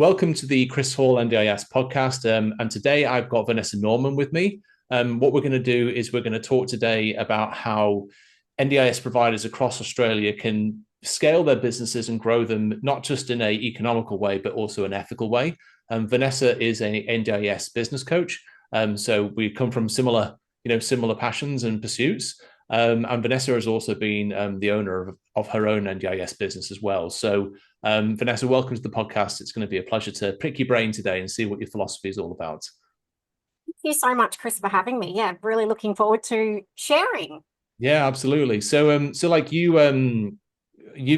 Welcome to the Chris Hall NDIS podcast. And today I've got Vanessa Norman with me. What we're going to do is we're going to talk today about how NDIS providers across Australia can scale their businesses and grow them, not just in an economical way, but also an ethical way. Vanessa is an NDIS business coach. So we come from similar passions and pursuits. And Vanessa has also been the owner of her own NDIS business as well. So, Vanessa, welcome to the podcast. It's going to be a pleasure to pick your brain today and see what your philosophy is all about. Thank you so much, Chris, for having me. Yeah, really looking forward to sharing. Yeah, absolutely. So like you've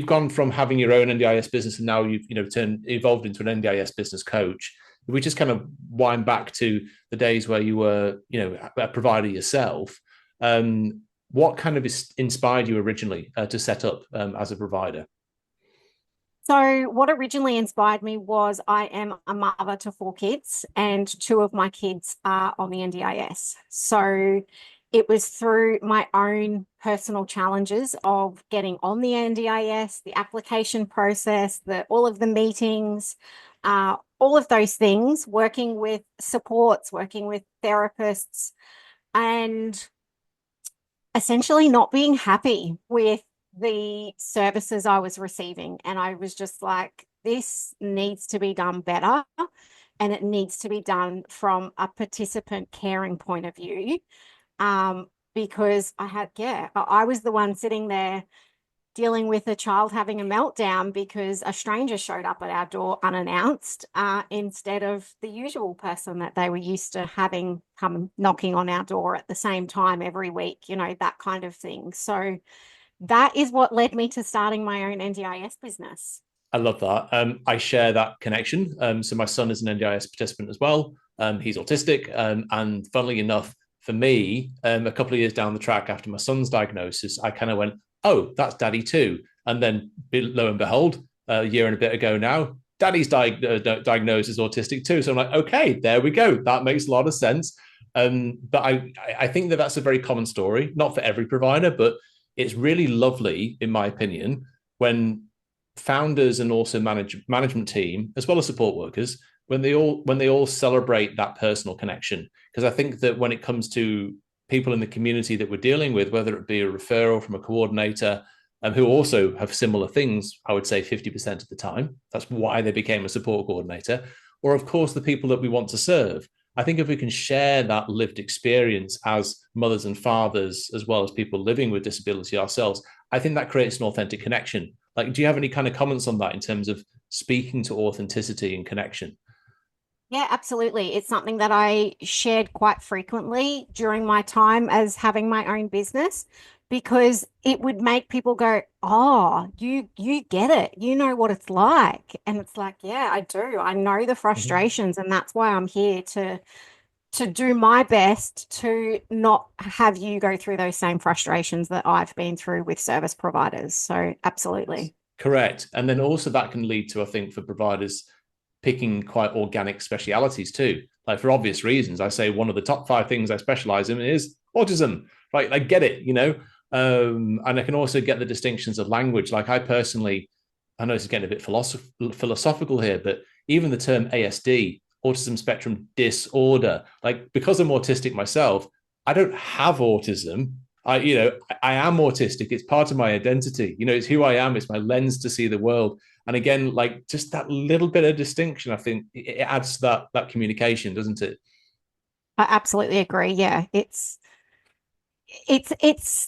gone from having your own NDIS business and now you've evolved into an NDIS business coach. If we just kind of wind back to the days where you were, a provider yourself. What kind of inspired you originally to set up as a provider? So, what originally inspired me was I am a mother to four kids, and two of my kids are on the NDIS. So, it was through my own personal challenges of getting on the NDIS, the application process, all of the meetings, all of those things, working with supports, working with therapists, and essentially not being happy with the services I was receiving. And I was just like, this needs to be done better. And it needs to be done from a participant caring point of view. Because I was the one sitting there dealing with a child having a meltdown because a stranger showed up at our door unannounced, instead of the usual person that they were used to having come knocking on our door at the same time every week, that kind of thing. So that is what led me to starting my own NDIS business. I love that. I share that connection. So my son is an NDIS participant as well. He's autistic, and funnily enough, for me, a couple of years down the track after my son's diagnosis, I kind of went, "Oh, that's daddy too." And then, lo and behold, a year and a bit ago now, daddy's diagnosed as autistic too. So I'm like, okay, there we go. That makes a lot of sense. But I think that that's a very common story, not for every provider, but it's really lovely, in my opinion, when founders and also management team, as well as support workers, when they all celebrate that personal connection. Because I think that when it comes to people in the community that we're dealing with, whether it be a referral from a coordinator, who also have similar things, I would say 50% of the time. That's why they became a support coordinator. Or, of course, the people that we want to serve. I think if we can share that lived experience as mothers and fathers, as well as people living with disability ourselves, I think that creates an authentic connection. Like, do you have any kind of comments on that in terms of speaking to authenticity and connection? Yeah, absolutely. It's something that I shared quite frequently during my time as having my own business because it would make people go, "Oh, you get it. You know what it's like." And it's like, "Yeah, I do. I know the Mhm. frustrations, and that's why I'm here to do my best to not have you go through those same frustrations that I've been through with service providers." So, absolutely. Correct. And then also that can lead to, I think, for providers picking quite organic specialities too. Like for obvious reasons, I say one of the top five things I specialize in is autism. Right, I get it. And I can also get the distinctions of language. Like I know this is getting a bit philosophical here, but even the term ASD, autism spectrum disorder, like because I'm autistic myself, I don't have autism. I am autistic. It's part of my identity. It's who I am. It's my lens to see the world. And again, like just that little bit of distinction, I think it adds to that communication, doesn't it? I absolutely agree. Yeah, it's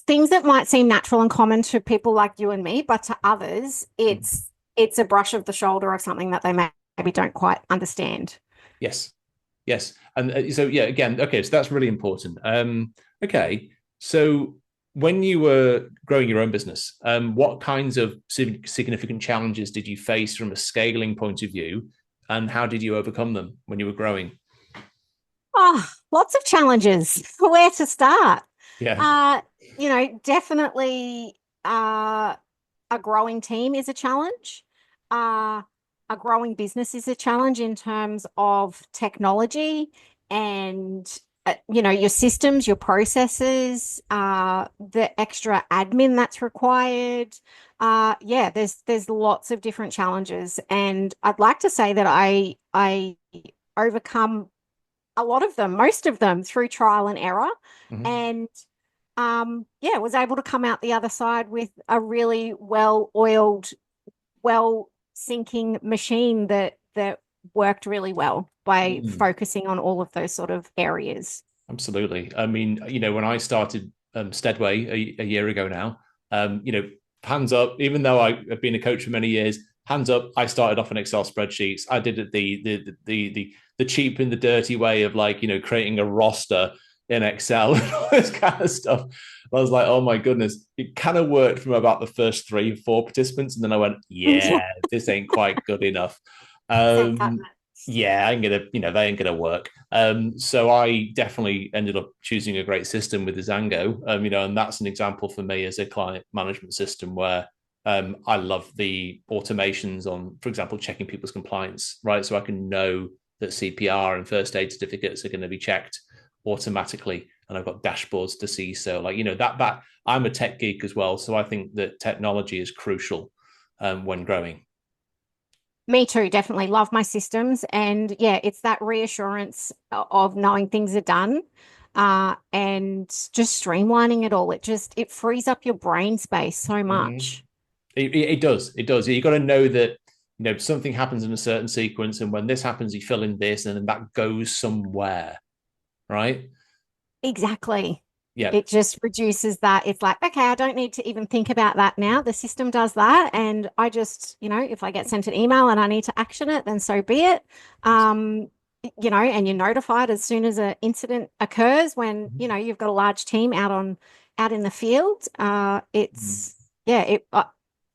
things that might seem natural and common to people like you and me, but to others, it's a brush of the shoulder of something that they maybe don't quite understand. Yes, yes. And so yeah, again, okay, so that's really important. Okay, so when you were growing your own business, what kinds of significant challenges did you face from a scaling point of view, and how did you overcome them when you were growing? Oh, lots of challenges. Where to start? Yeah. Uh, definitely a growing team is a challenge. Uh, a growing business is a challenge in terms of technology and your systems, your processes, the extra admin that's required. Yeah, there's lots of different challenges, and I'd like to say that I overcome a lot of them, most of them through trial and error, Mhm. and yeah, was able to come out the other side with a really well-oiled, well sinking machine that worked really well by Mm. focusing on all of those sort of areas. Absolutely. I mean, when I started Steadway a year ago now, hands up, even though I have been a coach for many years, hands up, I started off on Excel spreadsheets. I did it the cheap and the dirty way of like, creating a roster in Excel and all this kind of stuff. I was like, oh my goodness, it kind of worked from about the first 3, 4 participants. And then I went, Yeah, yeah, this ain't quite good enough. ain't cutting Um, it. yeah, I ain't gonna, they ain't gonna work. So I definitely ended up choosing a great system with the Zango, and that's an example for me as a client management system where I love the automations on, for example, checking people's compliance, right? So I can know that CPR and first aid certificates are going to be checked automatically, and I've got dashboards to see. So, like, that I'm a tech geek as well, so I think that technology is crucial when growing. Me too, definitely love my systems. And yeah, it's that reassurance of knowing things are done, and just streamlining it all. It frees up your brain space so Mm-hmm. much. It does. It does. You got to know that something happens in a certain sequence, and when this happens, you fill in this, and then that goes somewhere, right? Exactly. Yeah. It just reduces that. It's like, okay, I don't need to even think about that now. The system does that. And I just, if I get sent an email and I need to action it, then so be it. Um, and you're notified as soon as an incident occurs when, you've got a large team out in the field. Mhm. Yeah,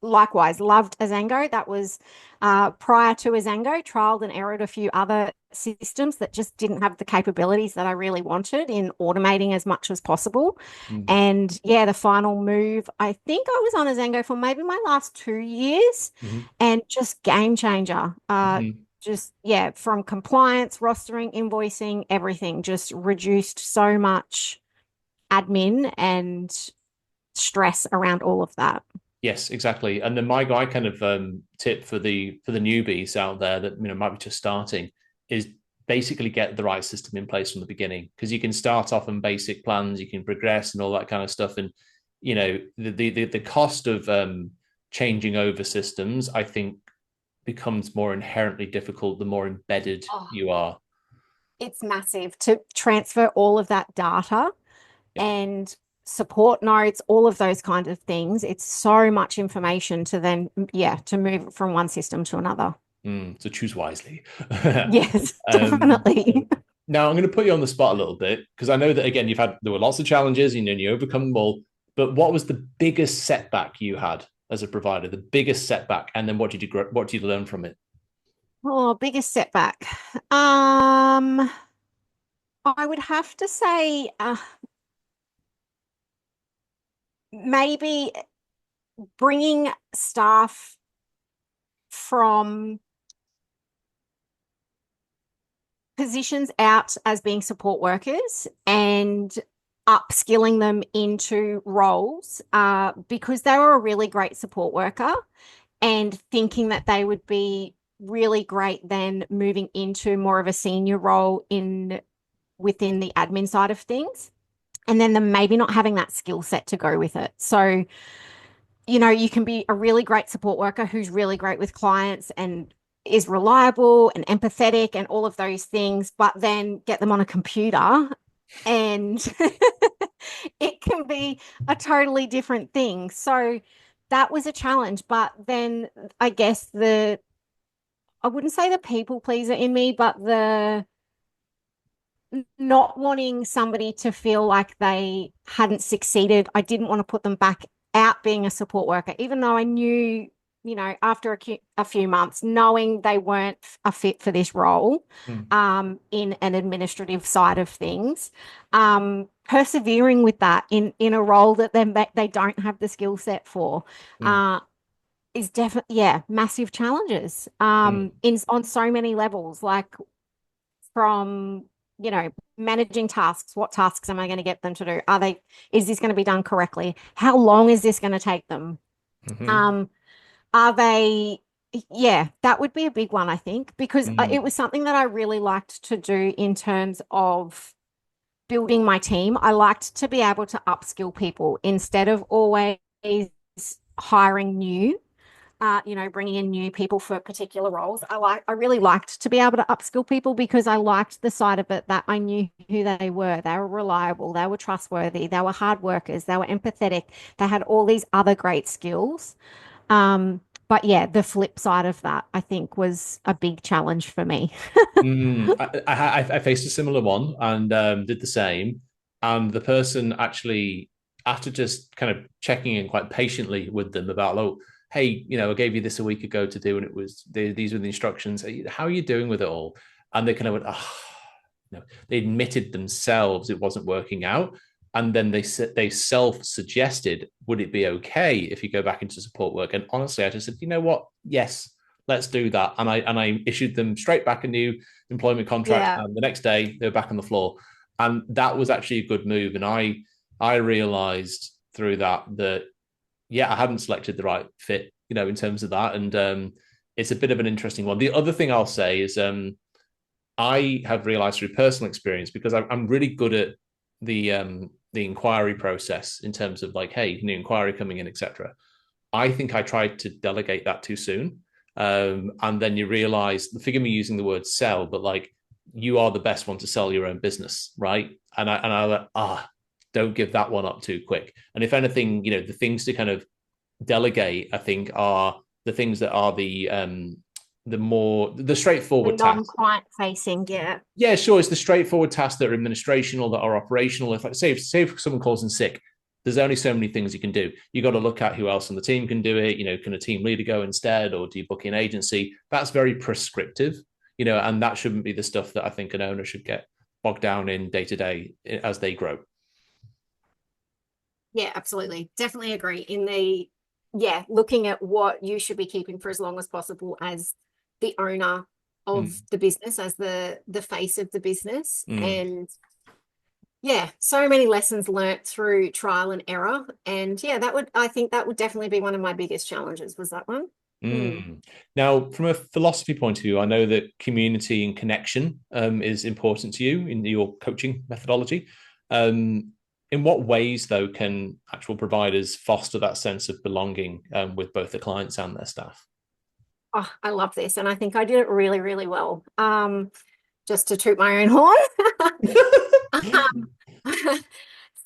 likewise loved Azango. That was prior to Azango, trialed and errored a few other systems that just didn't have the capabilities that I really wanted in automating as much as possible. Mhm. And yeah, the final move, I think I was on Azango for maybe my last 2 years, Mhm. and just game changer. Mhm. Just yeah, from compliance, rostering, invoicing, everything just reduced so much admin and stress around all of that. Yes, exactly. And then my guy kind of tip for the newbies out there that might be just starting is basically get the right system in place from the beginning, because you can start off on basic plans, you can progress and all that kind of stuff, and the cost of changing over systems, I think, becomes more inherently difficult the more embedded Oh, you are. it's massive to transfer all of that data Yeah. and support notes, all of those kind of things. It's so much information to then, yeah, to move from one system to another. So choose wisely. Yes, um, definitely. Now I'm going to put you on the spot a little bit, because I know that again there were lots of challenges, you overcome them all. But what was the biggest setback you had as a provider? The biggest setback, and then what did you learn from it? Oh, biggest setback. Um, I would have to say, maybe bringing staff from positions out as being support workers and upskilling them into roles, because they were a really great support worker, and thinking that they would be really great then moving into more of a senior role in within the admin side of things, and then them maybe not having that skill set to go with it. So you can be a really great support worker who's really great with clients and is reliable and empathetic and all of those things, but then get them on a computer and it can be a totally different thing. So that was a challenge. But then I guess I wouldn't say the people pleaser in me, but the not wanting somebody to feel like they hadn't succeeded. I didn't want to put them back out being a support worker, even though I knew, after a few months, knowing they weren't a fit for this role, Mm, in an administrative side of things, persevering with that in a role that they don't have the skill set for, mm, uh, is definitely, yeah, massive challenges, mm, in on so many levels, like from managing tasks. What tasks am I going to get them to do? Is this going to be done correctly? How long is this going to take them? Hmm. Um, are they, yeah, that would be a big one, I think, because it Mm. was something that I really liked to do in terms of building my team. I liked to be able to upskill people instead of always hiring new, bringing in new people for particular roles. I really liked to be able to upskill people because I liked the side of it that I knew who they were. They were reliable, they were trustworthy, they were hard workers, they were empathetic, they had all these other great skills. But yeah, the flip side of that, I think, was a big challenge for me. I faced a similar one and did the same. And the person actually, after just kind of checking in quite patiently with them about, oh, hey, I gave you this a week ago to do, and these were the instructions. How are you doing with it all? And they kind of went, oh, they admitted themselves it wasn't working out. And then they self suggested, would it be okay if you go back into support work? And honestly, I just said, you know what? Yes, let's do that. And I issued them straight back a new employment contract. Yeah. And the next day they were back on the floor. And that was actually a good move. And I realized through that yeah, I hadn't selected the right fit, in terms of that. And it's a bit of an interesting one. The other thing I'll say is I have realized through personal experience, because I'm really good at the inquiry process in terms of like, hey, new inquiry coming in, etc. I think I tried to delegate that too soon. And then you realize, forgive me using the word sell, but like, you are the best one to sell your own business, right? And I like, don't give that one up too quick. And if anything, the things to kind of delegate, I think, are the things that are the The straightforward tasks. non-client facing, yeah. Yeah, sure. It's the straightforward tasks that are administrational, that are operational. If, like, say if someone calls in sick, there's only so many things you can do. You got to look at who else on the team can do it. Can a team leader go instead, or do you book an agency? That's very prescriptive, and that shouldn't be the stuff that I think an owner should get bogged down in day to day as they grow. Yeah, absolutely. Definitely agree. Yeah, looking at what you should be keeping for as long as possible as the owner of Mm, the business, as the face of the business. mm. And yeah, so many lessons learnt through trial and error. And yeah, I think that would definitely be one of my biggest challenges was that one. Mm. Mm. Now, from a philosophy point of view, I know that community and connection is important to you in your coaching methodology. Um, in what ways, though, can actual providers foster that sense of belonging with both the clients and their staff? Oh, I love this. And I think I did it really, really well. Just to toot my own horn. Um,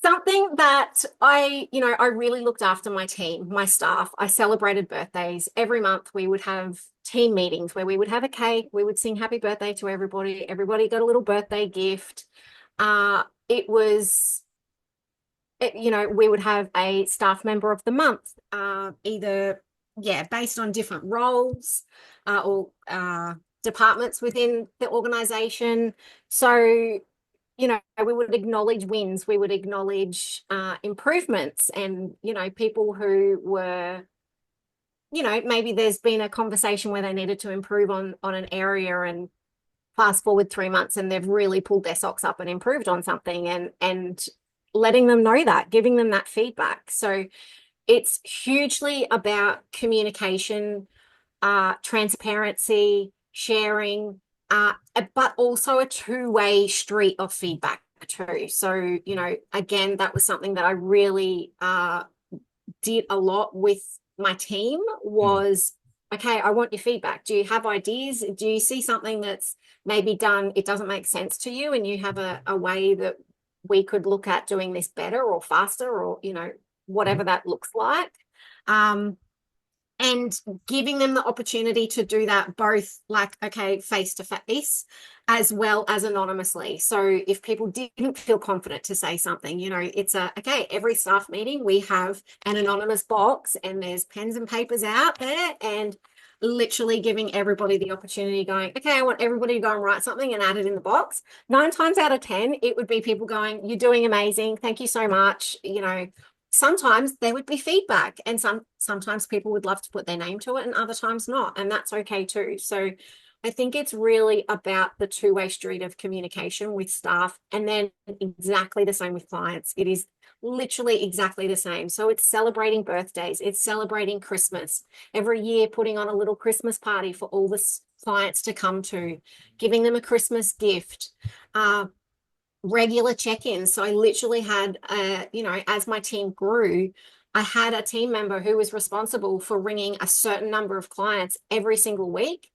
something that I really looked after my team, my staff. I celebrated birthdays. Every month we would have team meetings where we would have a cake, we would sing happy birthday to everybody. Everybody got a little birthday gift. It was, we would have a staff member of the month, either, yeah, based on different roles or departments within the organization. So we would acknowledge wins, we would acknowledge improvements, and, people who were, maybe there's been a conversation where they needed to improve on an area, and fast forward 3 months and they've really pulled their socks up and improved on something, and letting them know that, giving them that feedback. So it's hugely about communication, transparency, sharing, but also a two-way street of feedback too. So, again, that was something that I really did a lot with my team Mm. was, okay, I want your feedback. Do you have ideas? Do you see something that's maybe done, it doesn't make sense to you, and you have a way that we could look at doing this better or faster, or, whatever Mhm. that looks like. Um, and giving them the opportunity to do that both, like, okay, face to face as well as anonymously. So if people didn't feel confident to say something, it's okay, every staff meeting we have an anonymous box and there's pens and papers out there, and literally giving everybody the opportunity, going, okay, I want everybody to go and write something and add it in the box. 9 times out of 10 it would be people going, you're doing amazing, thank you so much. Sometimes there would be feedback, and sometimes people would love to put their name to it, and other times not, and that's okay too. So I think it's really about the two-way street of communication with staff, and then exactly the same with clients. It is literally exactly the same. So it's celebrating birthdays, it's celebrating Christmas, every year putting on a little Christmas party for all the clients to come to, giving them a Christmas gift, regular check-ins. So I literally had, as my team grew, I had a team member who was responsible for ringing a certain number of clients every single week.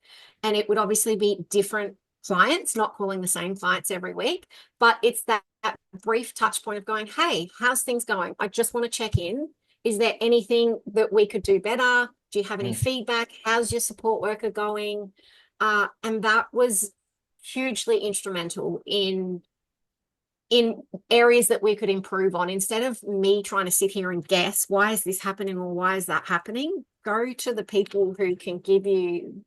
And it would obviously be different clients, not calling the same clients every week. But it's that brief touch point of going, hey, how's things going? I just want to check in. Is there anything that we could do better? Do you have any feedback? How's your support worker going? And that was hugely instrumental in areas that we could improve on. Instead of me trying to sit here and guess, why is this happening or why is that happening? Go to the people who can give you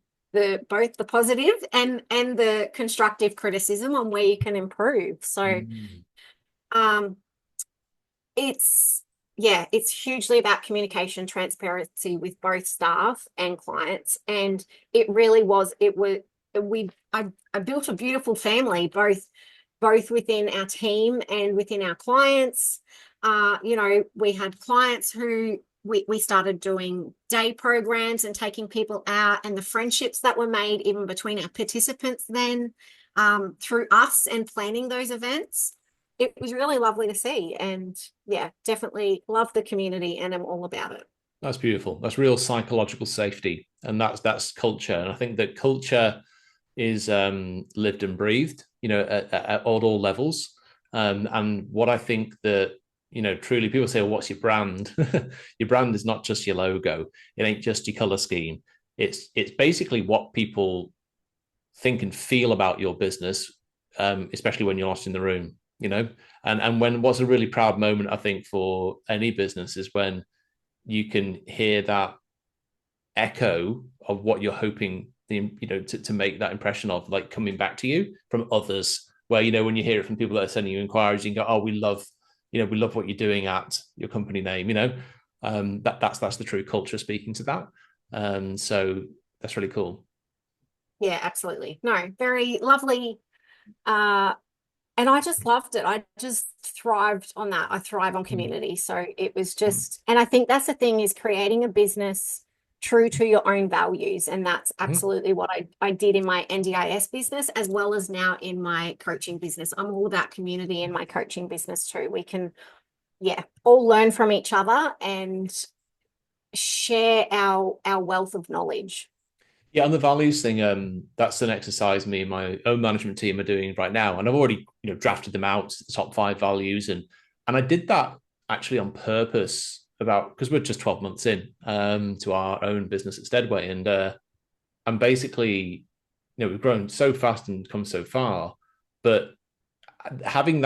both the positive and the constructive criticism on where you can improve. So it's hugely about communication, transparency with both staff and clients. And I built a beautiful family, both within our team and within our clients. We had clients who we started doing day programs and taking people out, and the friendships that were made even between our participants then, through us and planning those events. It was really lovely to see, and yeah, definitely love the community and I'm all about it. That's beautiful. That's real psychological safety, and that's culture. And I think that culture is lived and breathed, at all levels. And what I think that, truly people say, well, what's your brand? Your brand is not just your logo. It ain't just your color scheme. It's basically what people think and feel about your business, especially when you're not in the room, and when what's a really proud moment, I think, for any business is when you can hear that echo of what you're hoping to make that impression of, like, coming back to you from others, where when you hear it from people that are sending you inquiries, you can go, oh, we love what you're doing at your company name. That's the true culture speaking to that. So that's really cool. Yeah, absolutely. No, very lovely. And I just loved it. I just thrived on that. I thrive on community. So it was just, and I think that's the thing, is creating a business true to your own values. And that's absolutely what I did in my NDIS business, as well as now in my coaching business. I'm all about community in my coaching business too. We can, all learn from each other and share our wealth of knowledge. Yeah, on the values thing, that's an exercise me and my own management team are doing right now, and I've already drafted them out, the top 5 values, and I did that actually on purpose, because we're just 12 months in to our own business at Steadway, and basically, we've grown so fast and come so far, but having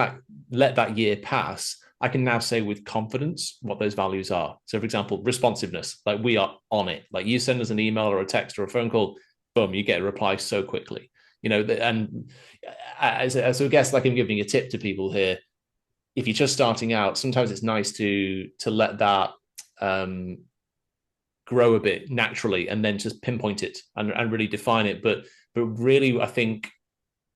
let that year pass, I can now say with confidence what those values are. So, for example, responsiveness, like, we are on it. Like, you send us an email or a text or a phone call, boom, you get a reply so quickly. And as a guest, like, I'm giving a tip to people here. If you're just starting out, sometimes it's nice to let that grow a bit naturally, and then just pinpoint it and really define it. But really, I think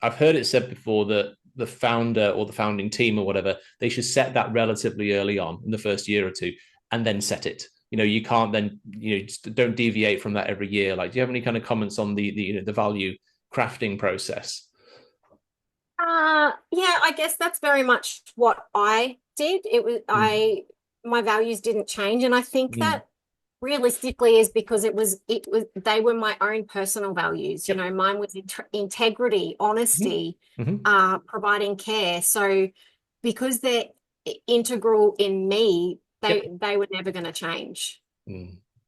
I've heard it said before that the founder or the founding team or whatever, they should set that relatively early on in the first year or two, and then set it. You can't then, just don't deviate from that every year. Like, do you have any kind of comments on the value crafting process? Yeah, I guess that's very much what I did. It was my values didn't change, and I think that realistically is because it was they were my own personal values. Yep. Mine was integrity, honesty, providing care. So because they're integral in me, they were never going to change.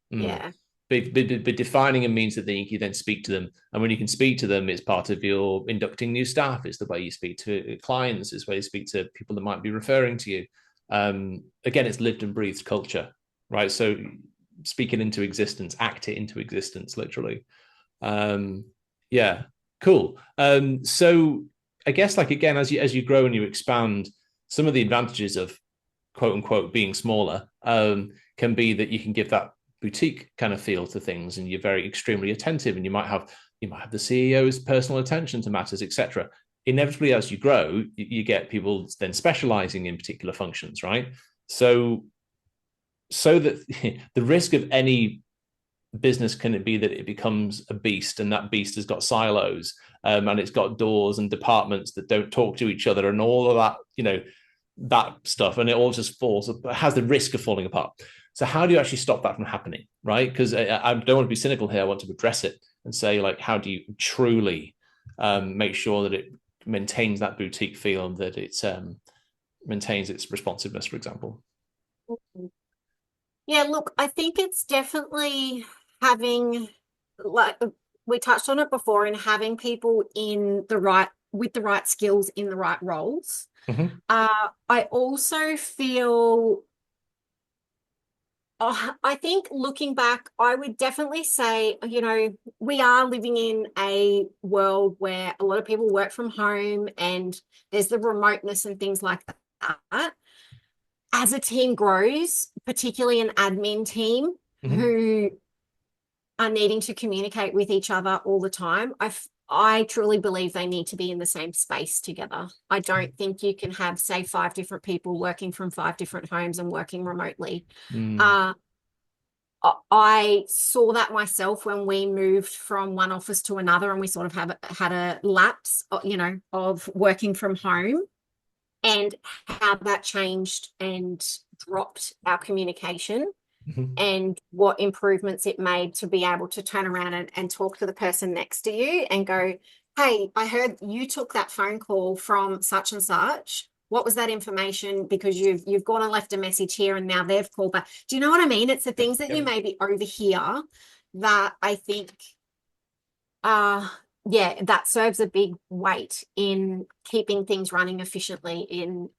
Yeah. But defining them means that you then speak to them, and when you can speak to them, it's part of your inducting new staff. It's the way you speak to clients. It's the way you speak to people that might be referring to you. Again, it's lived and breathed culture, right? So speak it into existence, act it into existence, literally. Yeah, cool. So I guess, like, again, as you grow and you expand, some of the advantages of quote unquote being smaller can be that you can give that boutique kind of feel to things, and you're very extremely attentive, and you might have You might have the CEO's personal attention to matters, etc. Inevitably, as you grow, you get people then specializing in particular functions, right? So, so that the risk of any business can it be that it becomes a beast, and that beast has got silos, and it's got doors and departments that don't talk to each other and all of that, that stuff, and it all just falls, has the risk of falling apart. So how do you actually stop that from happening, right? Because I don't want to be cynical here. I want to address it and say, like, how do you truly make sure that it maintains that boutique feel and that it maintains its responsiveness, for example? Yeah, look, I think it's definitely having, like we touched on it before, and having people in the right, with the right skills in the right roles. Mm-hmm. I also feel, I think looking back, I would definitely say, we are living in a world where a lot of people work from home and there's the remoteness and things like that. As a team grows, particularly an admin team Mm-hmm. who are needing to communicate with each other all the time, I truly believe they need to be in the same space together. I don't think you can have, say, 5 different people working from 5 different homes and working remotely. Mm. Uh, I saw that myself when we moved from one office to another, and we sort of had a lapse, of working from home, and how that changed and dropped our communication, Mm-hmm. and what improvements it made to be able to turn around and talk to the person next to you and go, hey, I heard you took that phone call from such and such. What was that information? Because you've gone and left a message here and now they've called back. Do you know what I mean? It's the Yep. things that you Yep. maybe overhear that I think uh yeah, that serves a big weight in keeping things running efficiently in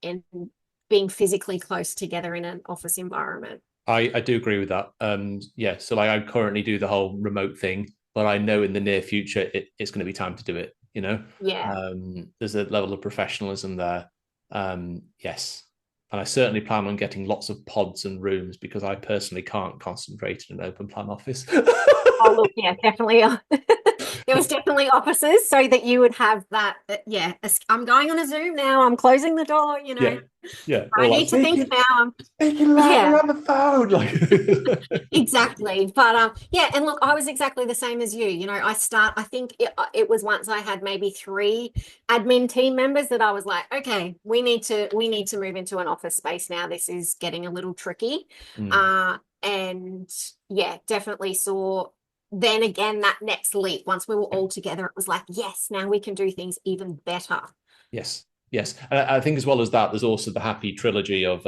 being physically close together in an office environment. I do agree with that. Yeah, so like I currently do the whole remote thing, but I know in the near future it's going to be time to do it. Yeah. There's a level of professionalism there. Yes, and I certainly plan on getting lots of pods and rooms because I personally can't concentrate in an open plan office. Oh, look, yeah, definitely. There was definitely offices so that you would have that, yeah, I'm going on a Zoom now. I'm closing the door, Yeah, yeah, I or like need to think now. speaking loudly Yeah, on the phone, like. exactly. But yeah, and look, I was exactly the same as you. I think it was once I had maybe 3 admin team members that I was like, okay, we need to move into an office space now. This is getting a little tricky. Mm, And yeah, definitely saw then again that next leap. Once we were yeah. all together, it was like, yes, now we can do things even better. Yes, yes. And I think as well as that, there's also the happy trilogy of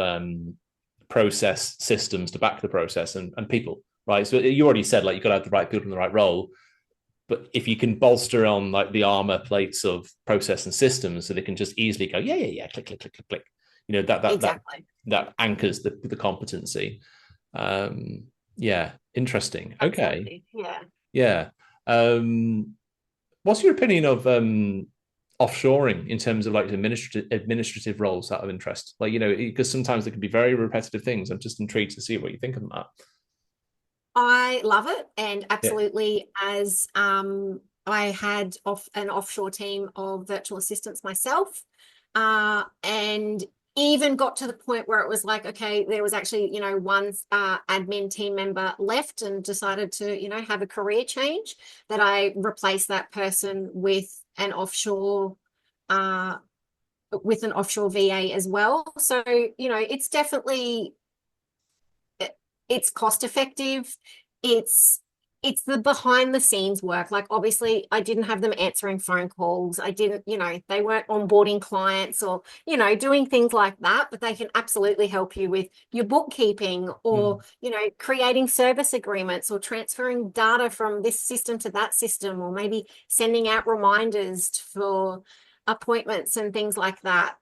process systems to back the process and people, right? So you already said like you got to have the right people in the right role, but if you can bolster on like the armor plates of process and systems, so they can just easily go, yeah, yeah, yeah, click, click, click, click, click. Exactly. That anchors the competency. Yeah, interesting. Okay, Absolutely. Yeah. yeah. Um, what's your opinion of offshoring in terms of like administrative roles out of interest? Like, because sometimes there can be very repetitive things. I'm just intrigued to see what you think of that. I love it, and Yeah. absolutely, as I had an offshore team of virtual assistants myself, and even got to the point where it was like, okay, there was actually, one admin team member left and decided to, have a career change, that I replaced that person uh, with an offshore VA as well. So, it's definitely it's cost effective. It's it's the behind the scenes work. Like obviously I didn't have them answering phone calls. I didn't, they weren't onboarding clients or, doing things like that, but they can absolutely help you with your bookkeeping or, Mm. creating service agreements or transferring data from this system to that system, or maybe sending out reminders for appointments and things like that.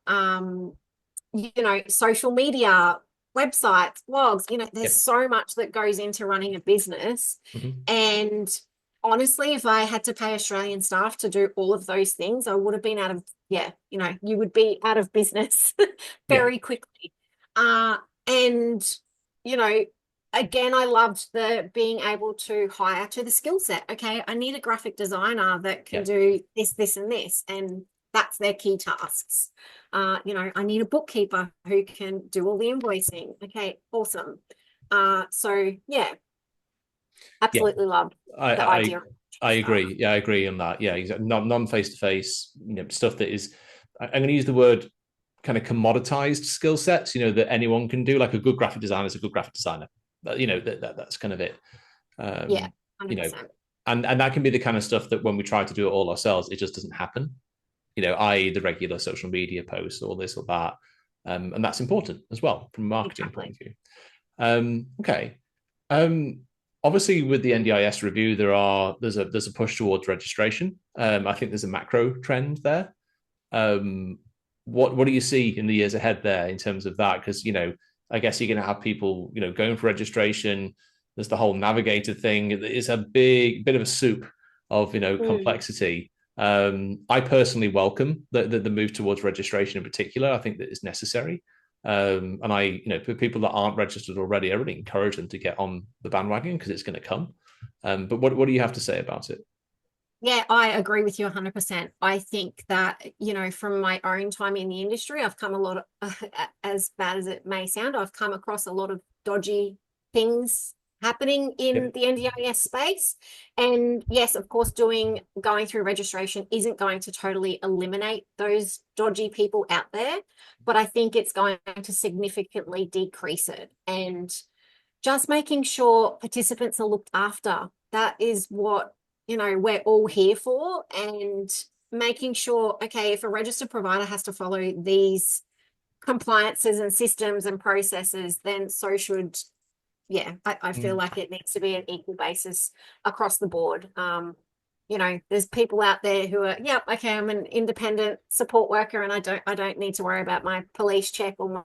Social media, websites, blogs, there's Yep. so much that goes into running a business. Mm-hmm. And honestly, if I had to pay Australian staff to do all of those things, I would have been yeah, you would be out of business Yeah. very quickly. And, you know, again, I loved the being able to hire to the skill set. Okay, I need a graphic designer that can Yeah, do this, this, and this, and that's their key tasks. I need a bookkeeper who can do all the invoicing. Okay, awesome. So yeah, yeah, absolutely loved I the I idea of I staff. agree. Yeah, I agree on that. Yeah, exactly. Non face to face, stuff that is. I'm going to use the word kind of commoditized skill sets. That anyone can do. Like a good graphic designer is a good graphic designer. That's kind of it. Yeah, You know, 100%. and that can be the kind of stuff that when we try to do it all ourselves, it just doesn't happen. I.e., the regular social media posts, or this or that, and that's important as well from a marketing point Exactly. of view. Okay. Um, Obviously, with the NDIS review, there's a push towards registration. I think there's a macro trend there. Um, what do you see in the years ahead there in terms of that? Because I guess you're going to have people going for registration. There's the whole navigator thing. It's a bit of a soup of Mm. complexity. I personally welcome the move towards registration in particular. I think that is necessary. And for people that aren't registered already, I really encourage them to get on the bandwagon because it's going to come. But what do you have to say about it? Yeah, I agree with you 100%. I think that, from my own time in the industry, I've come a lot of, as bad as it may sound, I've come across a lot of dodgy things happening in Yep. the NDIS space. And yes, of course, going through registration isn't going to totally eliminate those dodgy people out there, but I think it's going to significantly decrease it. And just making sure participants are looked after. That is what, we're all here for. And making sure, okay, if a registered provider has to follow these compliances and systems and processes, then so should, yeah, I feel Mm. like it needs to be an equal basis across the board. There's people out there who are, yeah, okay, I'm an independent support worker and I don't need to worry about my police check or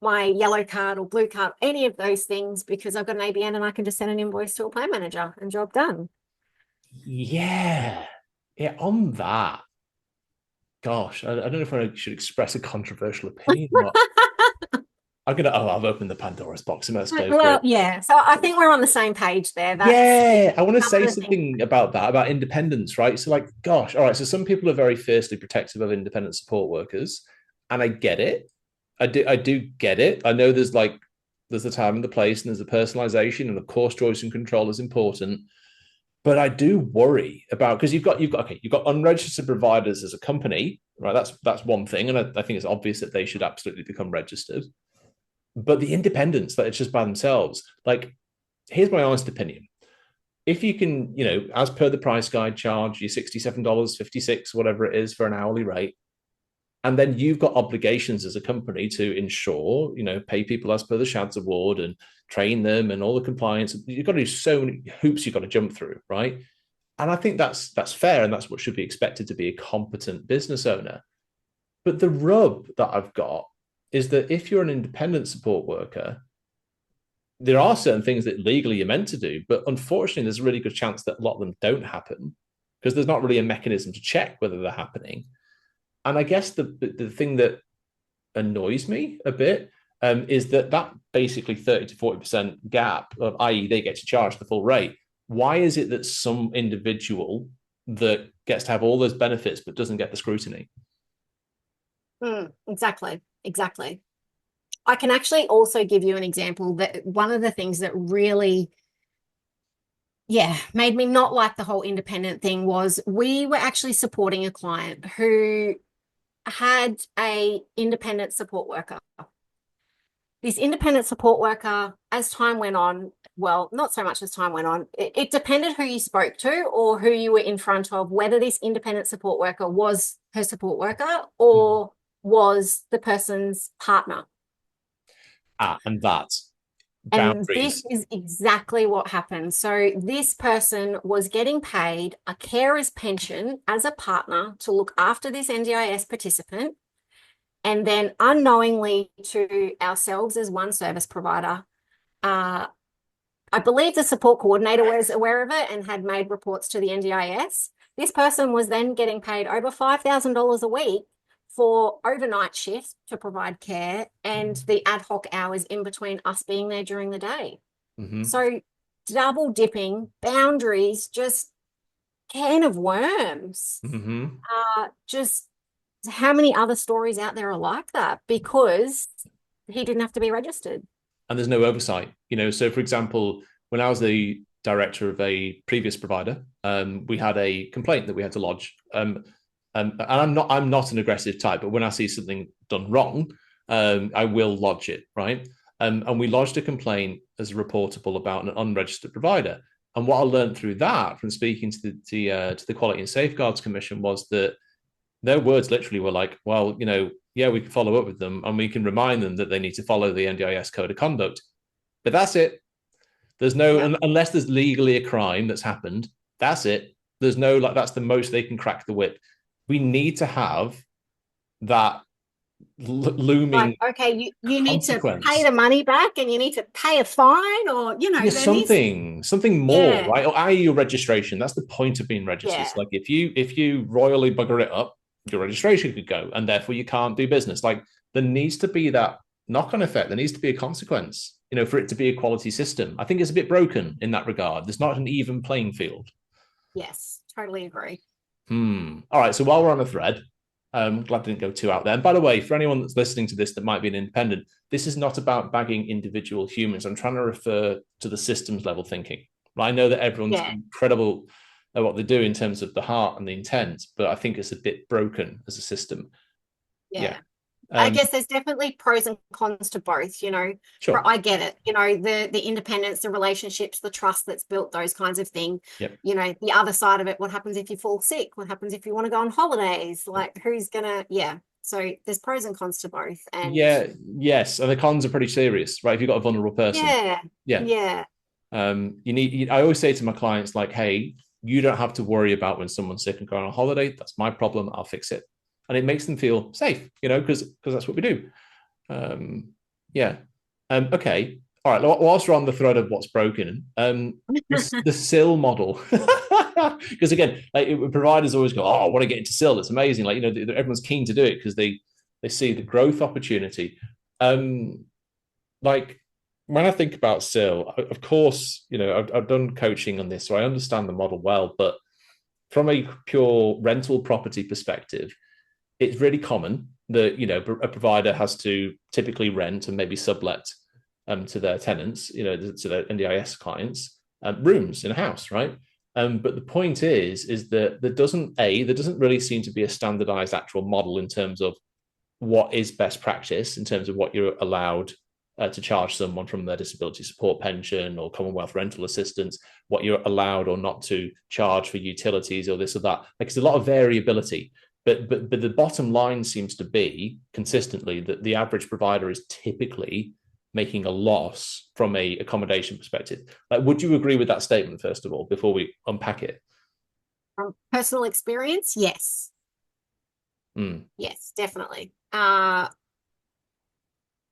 my yellow card or blue card, any of those things, because I've got an ABN and I can just send an invoice to a plan manager and job done. Yeah. Yeah, on that, gosh, I don't know if I should express a controversial opinion or not. I've opened the Pandora's box and let's go for Well, it. yeah. So I think we're on the same page there. That's Yeah, I want to some say of the things. something about that, about independence, right? So, like, gosh, all right. So, some people are very fiercely protective of independent support workers, and I get it. I do get it. I know there's the time and the place, and there's the personalization, and of course, choice and control is important. But I do worry about because you've got unregistered providers as a company, right? That's one thing, and I think it's obvious that they should absolutely become registered. But the independents that it's just by themselves, like, here's my honest opinion. If you can, as per the price guide, charge you $67, 56, whatever it is for an hourly rate, and then you've got obligations as a company to ensure, pay people as per the SHADS award and train them and all the compliance. You've got to do so many hoops you've got to jump through, right? And I think that's fair, and that's what should be expected to be a competent business owner. But the rub that I've got is that if you're an independent support worker, there are certain things that legally you're meant to do, but unfortunately, there's a really good chance that a lot of them don't happen because there's not really a mechanism to check whether they're happening. And I guess the thing that annoys me a bit is that basically 30 to 40% gap, i.e., they get to charge the full rate. Why is it that some individual that gets to have all those benefits but doesn't get the scrutiny? Exactly. Exactly. I can actually also give you an example that one of the things that really, yeah, made me not like the whole independent thing was we were actually supporting a client who had a independent support worker. This independent support worker, as time went on, well, not so much as time went on, it depended who you spoke to or who you were in front of, whether this independent support worker was her support worker or was the person's partner. And that And this boundaries. is exactly what happened. So this person was getting paid a carer's pension as a partner to look after this NDIS participant. And then unknowingly to ourselves as one service provider, uh, I believe the support coordinator was aware of it and had made reports to the NDIS. This person was then getting paid over $5,000 a week for overnight shifts to provide care and the ad hoc hours in between us being there during the day. Mm-hmm. So double dipping, boundaries, just can of worms. Mm-hmm. Just how many other stories out there are like that because he didn't have to be registered? And there's no oversight. So for example, when I was the director of a previous provider, we had a complaint that we had to lodge. And I'm not an aggressive type, but when I see something done wrong, I will lodge it, right? And we lodged a complaint as reportable about an unregistered provider. And what I learned through that from speaking to the Quality and Safeguards Commission was that their words literally were like, well, yeah, we can follow up with them and we can remind them that they need to follow the NDIS code of conduct. But that's it. There's no, Yeah. unless there's legally a crime that's happened, that's it. There's no, like, that's the most they can crack the whip. We need to have that Like, looming okay, you need to pay consequence. the money back and you need to pay a fine, or Yeah, there needs, something more, yeah, right? Or i.e. your registration. That's the point of being registered. It's yeah, like if you royally bugger it up, your registration could go, and therefore you can't do business. Like there needs to be that knock-on effect. There needs to be a consequence, for it to be a quality system. I think it's a bit broken in that regard. There's not an even playing field. yes, totally agree. All right. So while we're on the thread, glad I didn't go too out there. And by the way, for anyone that's listening to this that might be an independent, this is not about bagging individual humans. I'm trying to refer to the systems level thinking. I know that everyone's Yeah, incredible at what they do in terms of the heart and the intent, but I think it's a bit broken as a system. Yeah. yeah. I Um, guess there's definitely pros and cons to both, sure. I get it, the independence, the relationships, the trust that's built, those kinds of thing. Yep. The other side of it, what happens if you fall sick? What happens if you want to go on holidays? Like who's gonna, yeah. So there's pros and cons to both. And Yeah. Yes. And the cons are pretty serious, right? If you've got a vulnerable person. yeah, Yeah. yeah, I always say to my clients, like, hey, you don't have to worry about when someone's sick and going on holiday. That's my problem. I'll fix it. And it makes them feel safe, because that's what we do. Yeah. Okay. All right. Whilst we're on the thread of what's broken, the SIL model, because again, like providers always go, "Oh, I want to get into SIL. It's amazing." Like everyone's keen to do it because they see the growth opportunity. Like when I think about SIL, of course, I've done coaching on this, so I understand the model well. But from a pure rental property perspective, it's really common that a provider has to typically rent and maybe sublet to their tenants, to their NDIS clients, rooms in a house, right? But the point is that there doesn't really seem to be a standardized actual model in terms of what is best practice in terms of what you're allowed to charge someone from their disability support pension or Commonwealth rental assistance, what you're allowed or not to charge for utilities or this or that. Like it's a lot of variability. But the bottom line seems to be consistently that the average provider is typically making a loss from a accommodation perspective. Like, would you agree with that statement, first of all, before we unpack it? from personal experience, yes, Mm. yes, definitely.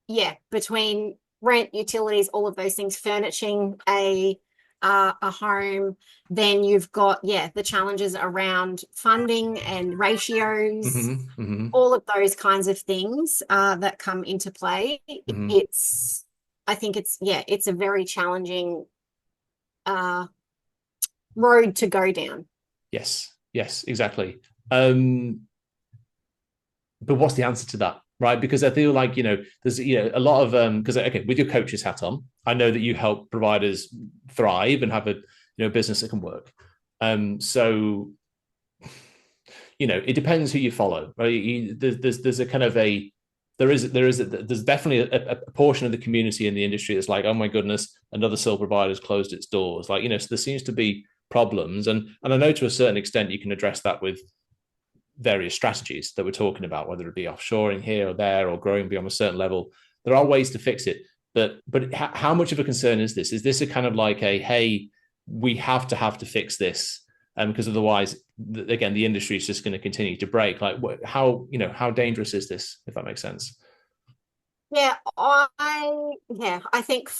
Yeah, between rent, utilities, all of those things, furnishing a home, then you've got, yeah, the challenges around funding and ratios, Mm-hmm. Mm-hmm. all of those kinds of things that come into play. Mm-hmm. It's, I think it's, yeah, it's a very challenging uh, road to go down. Yes. Yes, exactly. But what's the answer to that? Right. Because I feel like, there's, a lot of, because, okay, with your coach's hat on, I know that you help providers thrive and have a, business that can work. So, it depends who you follow, right? There's a kind of there's definitely a portion of the community in the industry that's like, oh my goodness, another SIL provider's closed its doors. Like, so there seems to be problems. And I know to a certain extent you can address that with various strategies that we're talking about, whether it be offshoring here or there or growing beyond a certain level. There are ways to fix it. But how much of a concern is this? Is this a kind of like a, hey, we have to fix this? Because otherwise, again, the industry is just going to continue to break. Like, how dangerous is this? If that makes sense. Yeah, I think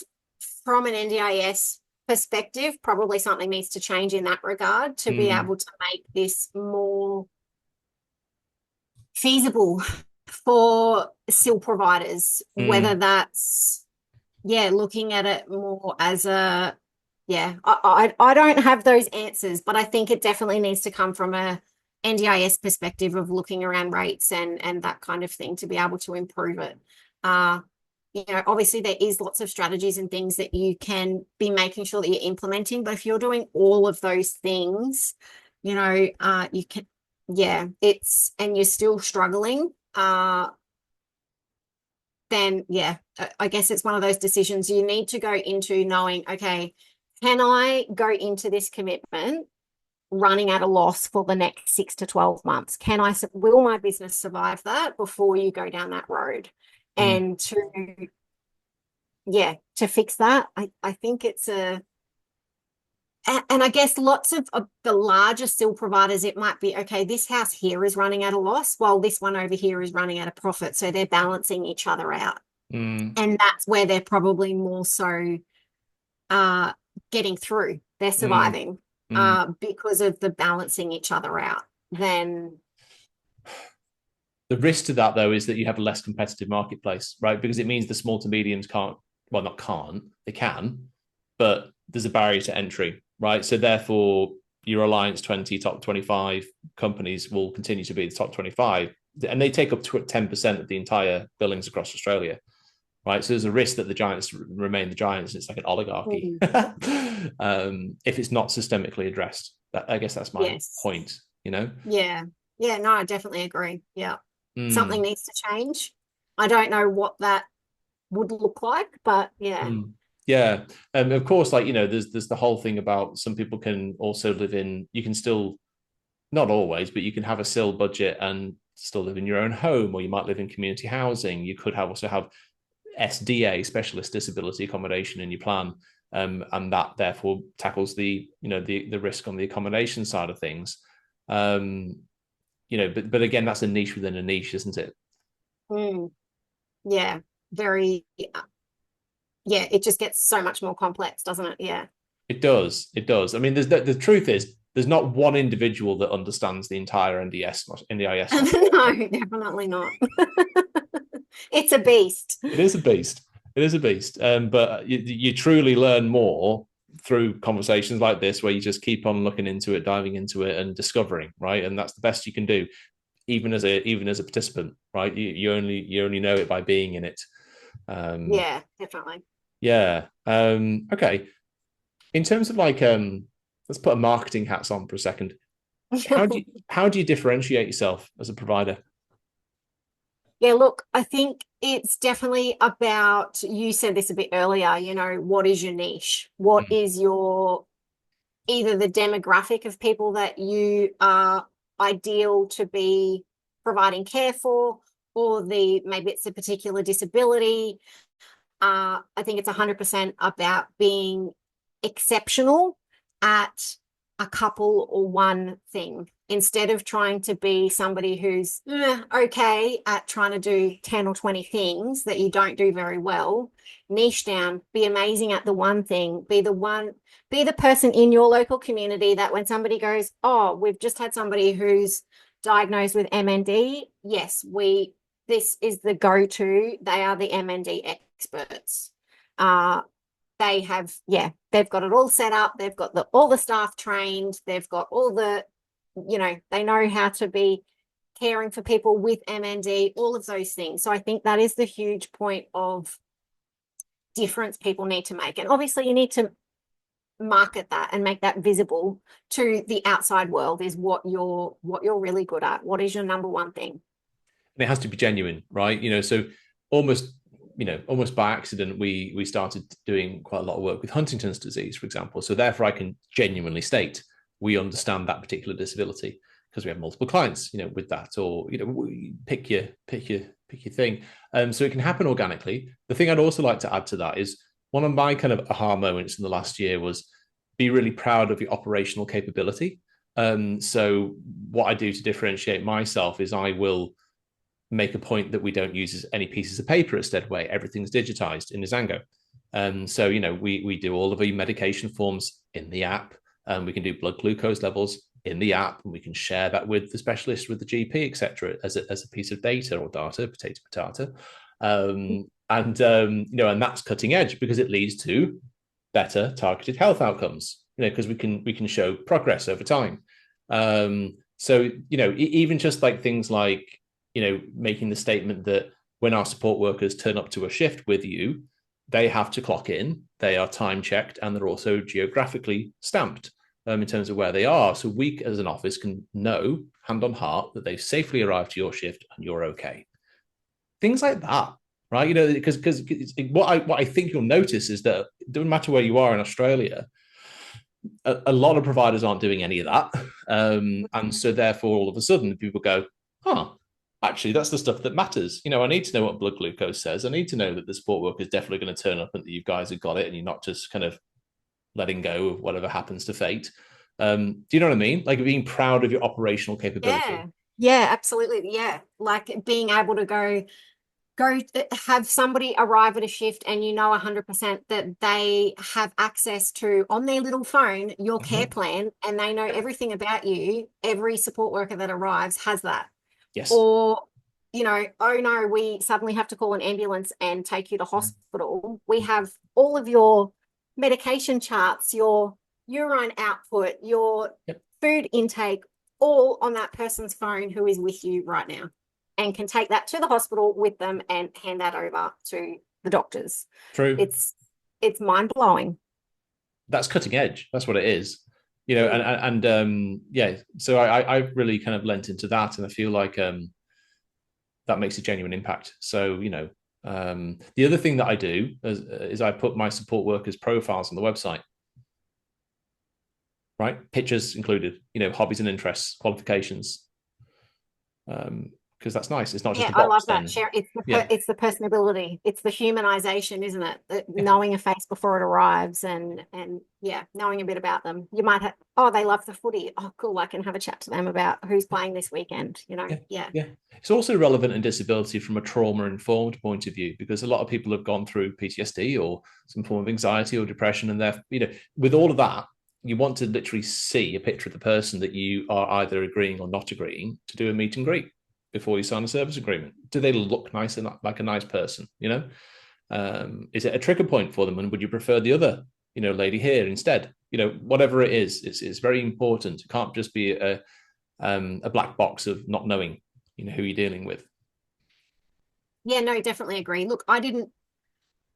from an NDIS perspective, probably something needs to change in that regard to be Mm, able to make this more feasible for SIL providers, whether Mm, that's, yeah, looking at it more as a, yeah, I don't have those answers, but I think it definitely needs to come from a NDIS perspective of looking around rates and that kind of thing to be able to improve it. Uh, obviously there is lots of strategies and things that you can be making sure that you're implementing, but if you're doing all of those things, you can, yeah, and you're still struggling, then yeah, I guess it's one of those decisions you need to go into knowing, okay, can I go into this commitment running at a loss for the next 6 to 12 months? Will my business survive that before you go down that road? mm, And to fix that, I think and I guess lots of the larger still providers, it might be, okay, this house here is running at a loss while this one over here is running at a profit. So they're balancing each other out. mm, And that's where they're probably more so uh, getting through. They're mm, surviving mm. because of the balancing each other out. Then, The risk to that, though, is that you have a less competitive marketplace, right? Because it means the small to mediums can't, well, not can't, they can, but there's a barrier to entry, right? So therefore, your Alliance 20, top 25 companies will continue to be the top 25, and they take up to 10% of the entire billings across Australia, right? So there's a risk that the giants remain the giants. It's like an oligarchy mm, if it's not systemically addressed. I guess that's my yes, point, you know? yeah, yeah, no, I definitely agree. Yeah, something Mm. needs to change. I don't know what that would look like, but yeah. Mm. Yeah, of course, like there's the whole thing about some people can also live in. You can still not always, but you can have a SIL budget and still live in your own home, or you might live in community housing. You could have also have SDA, specialist disability accommodation, in your plan, and that therefore tackles the risk on the accommodation side of things. Um, but again, that's a niche within a niche, isn't it? Mm, yeah, very, yeah, it just gets so much more complex, doesn't it? Yeah. It does. It does. I mean, the truth is there's not one individual that understands the entire NDIS No, definitely not. It's a beast. It is a beast. It is a beast. But you truly learn more through conversations like this, where you just keep on looking into it, diving into it, and discovering, right? And that's the best you can do, even as a participant, right? You only know it by being in it. Um, Yeah, definitely. yeah. Okay. In terms of let's put a marketing hats on for a second. How do you differentiate yourself as a provider? Yeah, look, I think it's definitely about, you said this a bit earlier, what is your niche? What Mm, is your either the demographic of people that you are ideal to be providing care for, or maybe it's a particular disability. I think it's 100% about being exceptional at a couple or one thing instead of trying to be somebody who's okay at trying to do 10 or 20 things that you don't do very well. Niche down, be amazing at the one thing, be the person in your local community that when somebody goes, oh, we've just had somebody who's diagnosed with MND. Yes, this is the go-to. They are the MND experts. Uh, they've got it all set up. They've got all the staff trained. They've got they know how to be caring for people with MND, all of those things. So I think that is the huge point of difference people need to make. And obviously you need to market that and make that visible to the outside world is what you're really good at. What is your number one thing? and it has to be genuine, right? So almost, almost by accident, we started doing quite a lot of work with Huntington's disease, for example. So therefore, I can genuinely state we understand that particular disability because we have multiple clients, with that, or pick your thing. So it can happen organically. The thing I'd also like to add to that is one of my kind of aha moments in the last year was be really proud of your operational capability. So what I do to differentiate myself is I will make a point that we don't use any pieces of paper at Steadway. Everything's digitized in Nizango. So we do all of the medication forms in the app. We can do blood glucose levels in the app, and we can share that with the specialist, with the GP, etc., as a piece of data or data, potato. And that's cutting edge because it leads to better targeted health outcomes. Because we can show progress over time. So even just like things like making the statement that when our support workers turn up to a shift with you, they have to clock in, they are time checked, and they're also geographically stamped in terms of where they are. So we as an office can know, hand on heart, that they've safely arrived to your shift and you're okay. Things like that, right? Because what I think you'll notice is that it doesn't matter where you are in Australia, a lot of providers aren't doing any of that. And so therefore, all of a sudden, people go, actually, that's the stuff that matters. I need to know what blood glucose says. I need to know that the support worker is definitely going to turn up and that you guys have got it and you're not just kind of letting go of whatever happens to fate. Do you know what I mean? Like being proud of your operational capability. Yeah, absolutely. Yeah. Like being able to go have somebody arrive at a shift and 100% that they have access to on their little phone your care plan and they know everything about you. Every support worker that arrives has that. Yes. Or, oh no, we suddenly have to call an ambulance and take you to hospital. We have all of your medication charts, your urine output, your food intake, all on that person's phone who is with you right now and can take that to the hospital with them and hand that over to the doctors. True. It's mind-blowing. That's cutting edge. That's what it is. So I really kind of lent into that, and I feel like that makes a genuine impact. So the other thing that I do is I put my support workers' profiles on the website, right? Pictures included, hobbies and interests, qualifications, because that's nice. It's not just a box. I love that. It's the personability. It's the humanization, isn't it? Knowing a face before it arrives and knowing a bit about them. You might have, they love the footy. Oh, cool. I can have a chat to them about who's playing this weekend, Yeah. It's also relevant in disability from a trauma-informed point of view, because a lot of people have gone through PTSD or some form of anxiety or depression, and they're, with all of that, you want to literally see a picture of the person that you are either agreeing or not agreeing to do a meet and greet before you sign a service agreement. Do they look nice and like a nice person? Is it a trigger point for them? And would you prefer the other, lady here instead? Whatever it is, it's very important. It can't just be a black box of not knowing, who you're dealing with. Yeah, no, definitely agree. Look, I didn't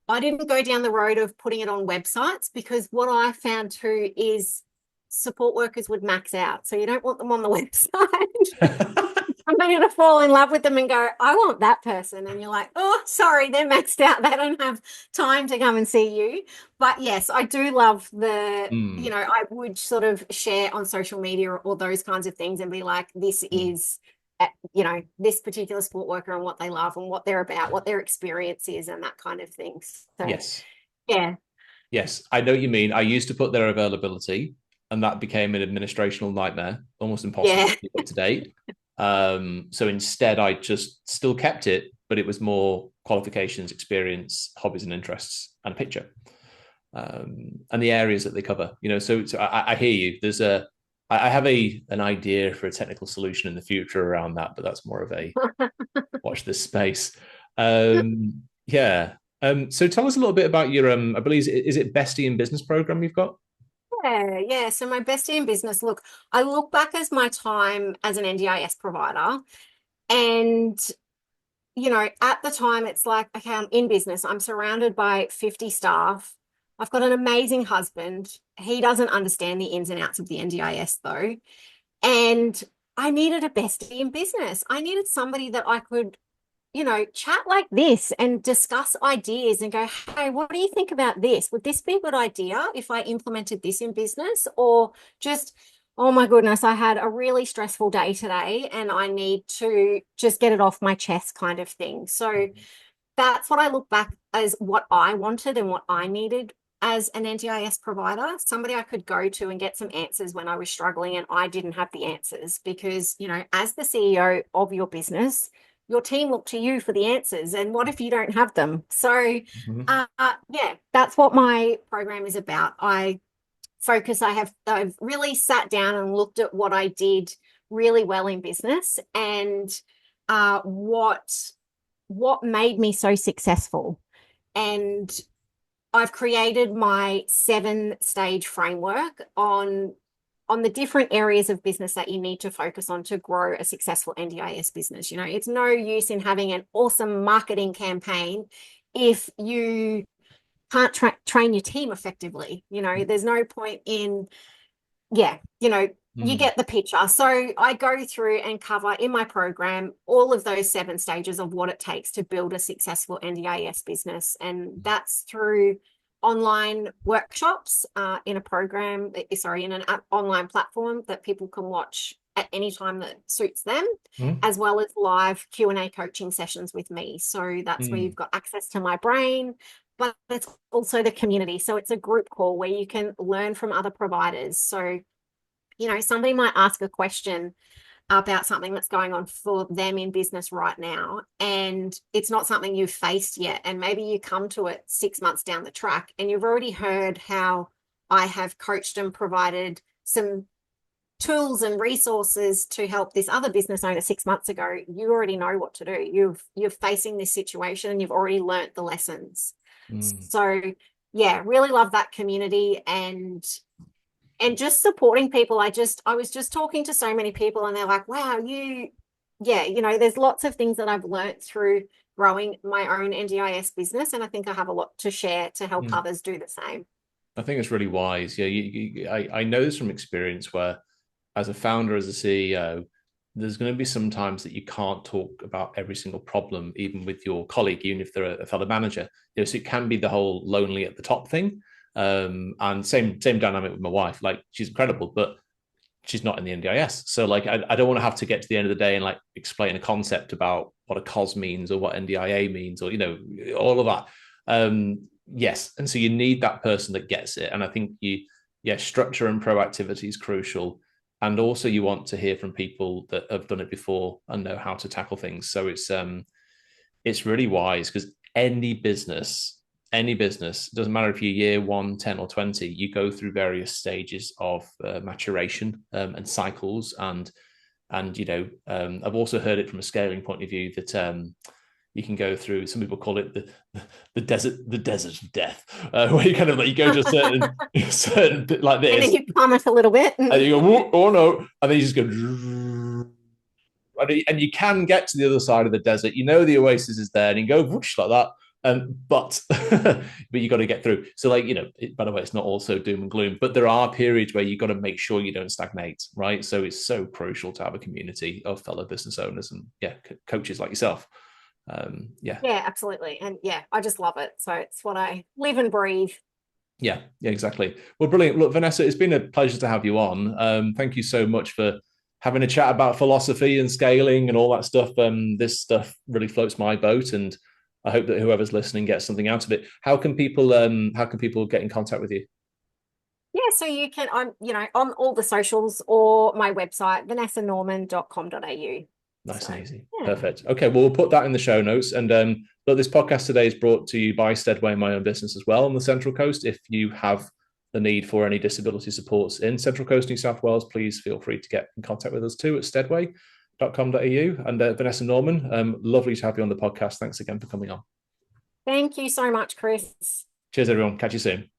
go down the road of putting it on websites because what I found too is support workers would max out. So you don't want them on the website. I'm going to fall in love with them and go, I want that person. And you're like, oh, sorry, they're maxed out. They don't have time to come and see you. But yes, I do love I would sort of share on social media or those kinds of things and be like, this is, this particular support worker and what they love and what they're about, what their experience is and that kind of thing. So, yes. Yeah. Yes, I know what you mean. I used to put their availability and that became an administrational nightmare, almost impossible to keep up to date. So instead, I just still kept it, but it was more qualifications, experience, hobbies and interests, and a picture, and the areas that they cover. So I hear you. I have an idea for a technical solution in the future around that, but that's more of a watch this space. Yeah. So tell us a little bit about your, I believe, is it Bestie in Business program you've got? Yeah. So my bestie in business, look, I look back as my time as an NDIS provider and, at the time it's like, okay, I'm in business. I'm surrounded by 50 staff. I've got an amazing husband. He doesn't understand the ins and outs of the NDIS though. And I needed a bestie in business. I needed somebody that I could chat like this and discuss ideas and go, hey, what do you think about this? Would this be a good idea if I implemented this in business? Or just, oh my goodness, I had a really stressful day today and I need to just get it off my chest kind of thing. So that's what I look back as what I wanted and what I needed as an NDIS provider, somebody I could go to and get some answers when I was struggling and I didn't have the answers because, as the CEO of your business, your team look to you for the answers. And what if you don't have them? So, that's what my program is about. I focus. I've really sat down and looked at what I did really well in business and what made me so successful. And I've created my 7-stage framework on the different areas of business that you need to focus on to grow a successful NDIS business. You know, it's no use in having an awesome marketing campaign if you can't train your team effectively. You know, there's no point in, yeah, you know, you Mm. get the picture. So I go through and cover in my program all of those 7 stages of what it takes to build a successful NDIS business. And that's through online workshops in a program, sorry, in an online platform that people can watch at any time that suits them, Mm. as well as live Q&A coaching sessions with me. So that's where Mm. you've got access to my brain, but it's also the community. So it's a group call where you can learn from other providers. So, you know, somebody might ask a question about something that's going on for them in business right now, and it's not something you've faced yet. And maybe you come to it 6 months down the track and you've already heard how I have coached and provided some tools and resources to help this other business owner 6 months ago. You already know what to do. You're facing this situation and you've already learnt the lessons. Mm. So yeah, really love that community and just supporting people. I was just talking to so many people and they're like, wow, yeah, you know, there's lots of things that I've learned through growing my own NDIS business. And I think I have a lot to share to help Mm. others do the same. I think it's really wise. Yeah, I know this from experience where, as a founder, as a CEO, there's going to be some times that you can't talk about every single problem, even with your colleague, even if they're a fellow manager. You know, so it can be the whole lonely at the top thing. And same dynamic with my wife. Like she's incredible, but she's not in the NDIS. So like I don't want to have to get to the end of the day and like explain a concept about what a COS means or what NDIA means or, you know, all of that. Yes. And so you need that person that gets it. And I think structure and proactivity is crucial. And also you want to hear from people that have done it before and know how to tackle things. So it's really wise because any business, doesn't matter if you're year 1, 10 or 20, you go through various stages of maturation and cycles. And you know, I've also heard it from a scaling point of view that you can go through, some people call it the desert of death, where you kind of like, you go to a certain bit like And then this, you comment a little bit. and you go, oh no, and then you just go, and you can get to the other side of the desert. You know the oasis is there, and you go whoosh like that. But but you got to get through. So like, you know, by the way, it's not also doom and gloom, but there are periods where you got to make sure you don't stagnate, right? So it's so crucial to have a community of fellow business owners and coaches like yourself. Yeah. Yeah, absolutely. And yeah, I just love it. So it's what I live and breathe. Yeah, exactly. Well, brilliant. Look, Vanessa, it's been a pleasure to have you on. Thank you so much for having a chat about philosophy and scaling and all that stuff. This stuff really floats my boat, and I hope that whoever's listening gets something out of it. How can people get in contact with you? Yeah, so you can, I'm, you know, on all the socials or my website, vanessanorman.com.au. Nice and So, easy. yeah. Perfect. Okay, well, we'll put that in the show notes. And look, this podcast today is brought to you by Steadway, my own business as well on the Central Coast. If you have the need for any disability supports in Central Coast, New South Wales, please feel free to get in contact with us too at steadway.com.au. And Vanessa Norman, lovely to have you on the podcast. Thanks again for coming on. Thank you so much, Chris. Cheers, everyone. Catch you soon.